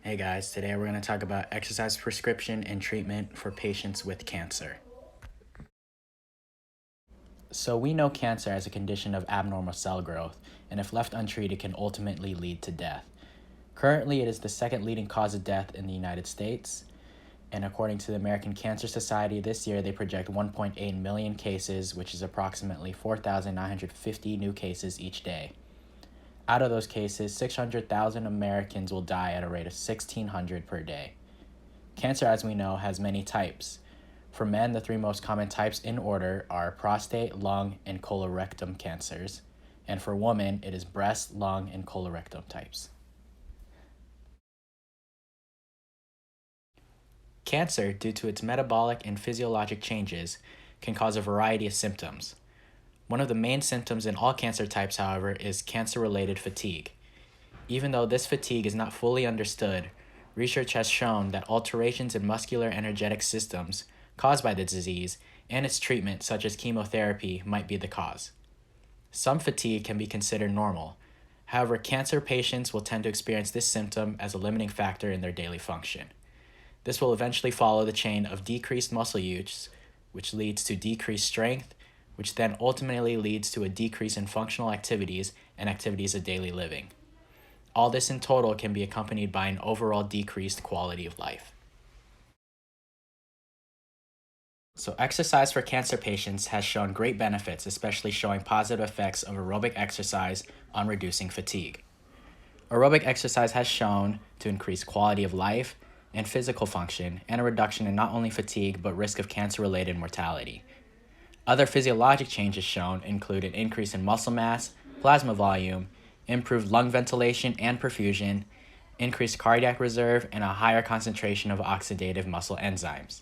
Hey guys, today we're going to talk about exercise prescription and treatment for patients with cancer. So we know cancer as a condition of abnormal cell growth, and if left untreated can ultimately lead to death. Currently, it is the second leading cause of death in the United States, and according to the American Cancer Society, this year they project 1.8 million cases, which is approximately 4,950 new cases each day. Out of those cases, 600,000 Americans will die at a rate of 1,600 per day. Cancer, as we know, has many types. For men, the three most common types in order are prostate, lung, and colorectal cancers. And for women, it is breast, lung, and colorectal types. Cancer, due to its metabolic and physiologic changes, can cause a variety of symptoms. One of the main symptoms in all cancer types, however, is cancer-related fatigue. Even though this fatigue is not fully understood, research has shown that alterations in muscular energetic systems caused by the disease and its treatment, such as chemotherapy, might be the cause. Some fatigue can be considered normal. However, cancer patients will tend to experience this symptom as a limiting factor in their daily function. This will eventually follow the chain of decreased muscle use, which leads to decreased strength, which then ultimately leads to a decrease in functional activities and activities of daily living. All this in total can be accompanied by an overall decreased quality of life. So exercise for cancer patients has shown great benefits, especially showing positive effects of aerobic exercise on reducing fatigue. Aerobic exercise has shown to increase quality of life and physical function and a reduction in not only fatigue but risk of cancer-related mortality. Other physiologic changes shown include an increase in muscle mass, plasma volume, improved lung ventilation and perfusion, increased cardiac reserve, and a higher concentration of oxidative muscle enzymes.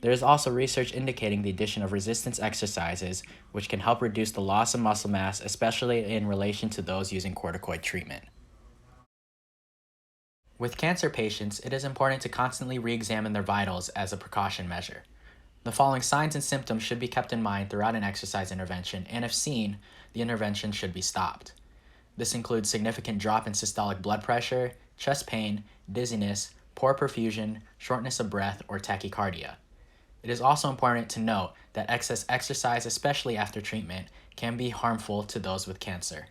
There is also research indicating the addition of resistance exercises, which can help reduce the loss of muscle mass, especially in relation to those using corticoid treatment. With cancer patients, it is important to constantly re-examine their vitals as a precaution measure. The following signs and symptoms should be kept in mind throughout an exercise intervention, and if seen, the intervention should be stopped. This includes significant drop in systolic blood pressure, chest pain, dizziness, poor perfusion, shortness of breath, or tachycardia. It is also important to note that excess exercise, especially after treatment, can be harmful to those with cancer.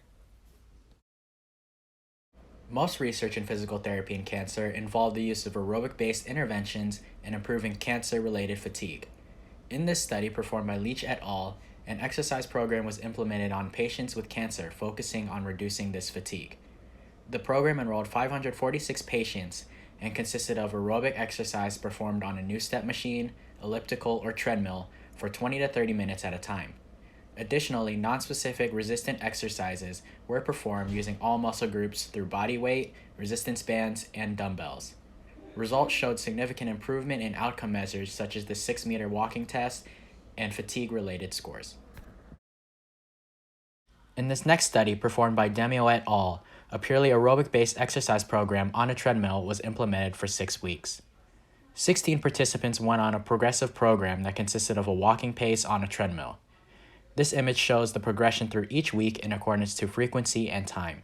Most research in physical therapy in cancer involve the use of aerobic-based interventions in improving cancer-related fatigue. In this study performed by Leach et al., an exercise program was implemented on patients with cancer, focusing on reducing this fatigue. The program enrolled 546 patients and consisted of aerobic exercise performed on a new step machine, elliptical, or treadmill for 20 to 30 minutes at a time. Additionally, nonspecific resistant exercises were performed using all muscle groups through body weight, resistance bands, and dumbbells. Results showed significant improvement in outcome measures such as the 6-meter walking test and fatigue-related scores. In this next study, performed by Demio et al., a purely aerobic-based exercise program on a treadmill was implemented for 6 weeks. 16 participants went on a progressive program that consisted of a walking pace on a treadmill. This image shows the progression through each week in accordance to frequency and time.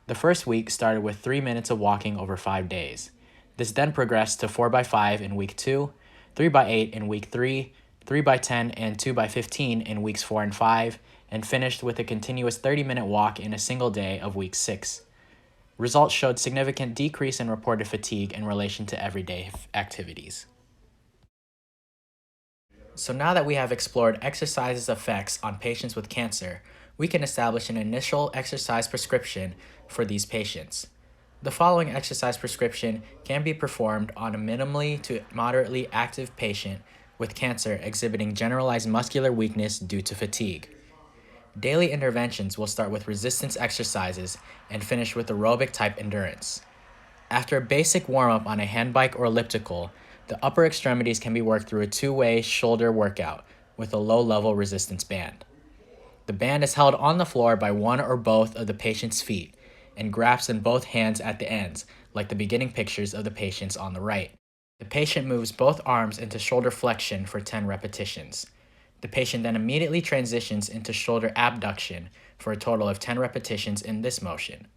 The first week started with 3 minutes of walking over 5 days. This then progressed to 4x5 in week 2, 3x8 in week 3, 3x10 and 2x15 in weeks 4 and 5, and finished with a continuous 30-minute walk in a single day of week 6. Results showed significant decrease in reported fatigue in relation to everyday activities. So now that we have explored exercise's effects on patients with cancer, we can establish an initial exercise prescription for these patients. The following exercise prescription can be performed on a minimally to moderately active patient with cancer exhibiting generalized muscular weakness due to fatigue. Daily interventions will start with resistance exercises and finish with aerobic type endurance. After a basic warm-up on a hand bike or elliptical, the upper extremities can be worked through a 2-way shoulder workout with a low-level resistance band. The band is held on the floor by one or both of the patient's feet and grasps in both hands at the ends, like the beginning pictures of the patients on the right. The patient moves both arms into shoulder flexion for 10 repetitions. The patient then immediately transitions into shoulder abduction for a total of 10 repetitions in this motion.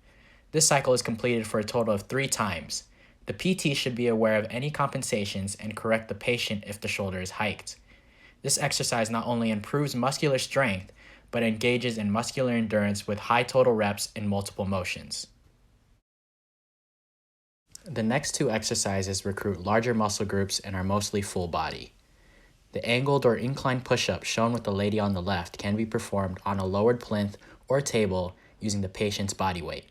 This cycle is completed for a total of 3 times. The PT should be aware of any compensations and correct the patient if the shoulder is hiked. This exercise not only improves muscular strength, but engages in muscular endurance with high total reps in multiple motions. The next two exercises recruit larger muscle groups and are mostly full body. The angled or inclined push-up shown with the lady on the left can be performed on a lowered plinth or table using the patient's body weight.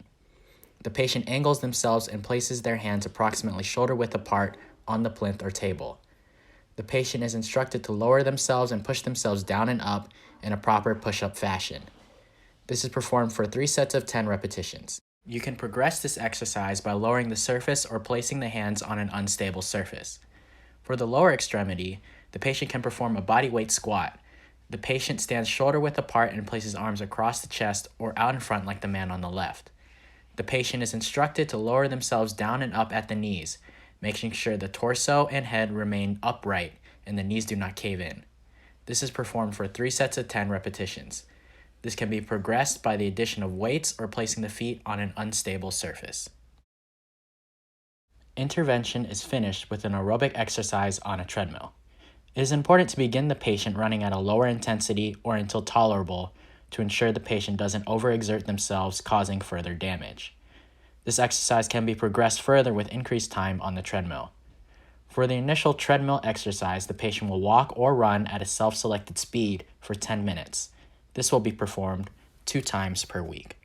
The patient angles themselves and places their hands approximately shoulder width apart on the plinth or table. The patient is instructed to lower themselves and push themselves down and up in a proper push-up fashion. This is performed for 3 sets of 10 repetitions. You can progress this exercise by lowering the surface or placing the hands on an unstable surface. For the lower extremity, the patient can perform a body weight squat. The patient stands shoulder width apart and places arms across the chest or out in front like the man on the left. The patient is instructed to lower themselves down and up at the knees, making sure the torso and head remain upright and the knees do not cave in. This is performed for 3 sets of 10 repetitions. This can be progressed by the addition of weights or placing the feet on an unstable surface. Intervention is finished with an aerobic exercise on a treadmill. It is important to begin the patient running at a lower intensity or until tolerable to ensure the patient doesn't overexert themselves, causing further damage. This exercise can be progressed further with increased time on the treadmill. For the initial treadmill exercise, the patient will walk or run at a self-selected speed for 10 minutes. This will be performed 2 times per week.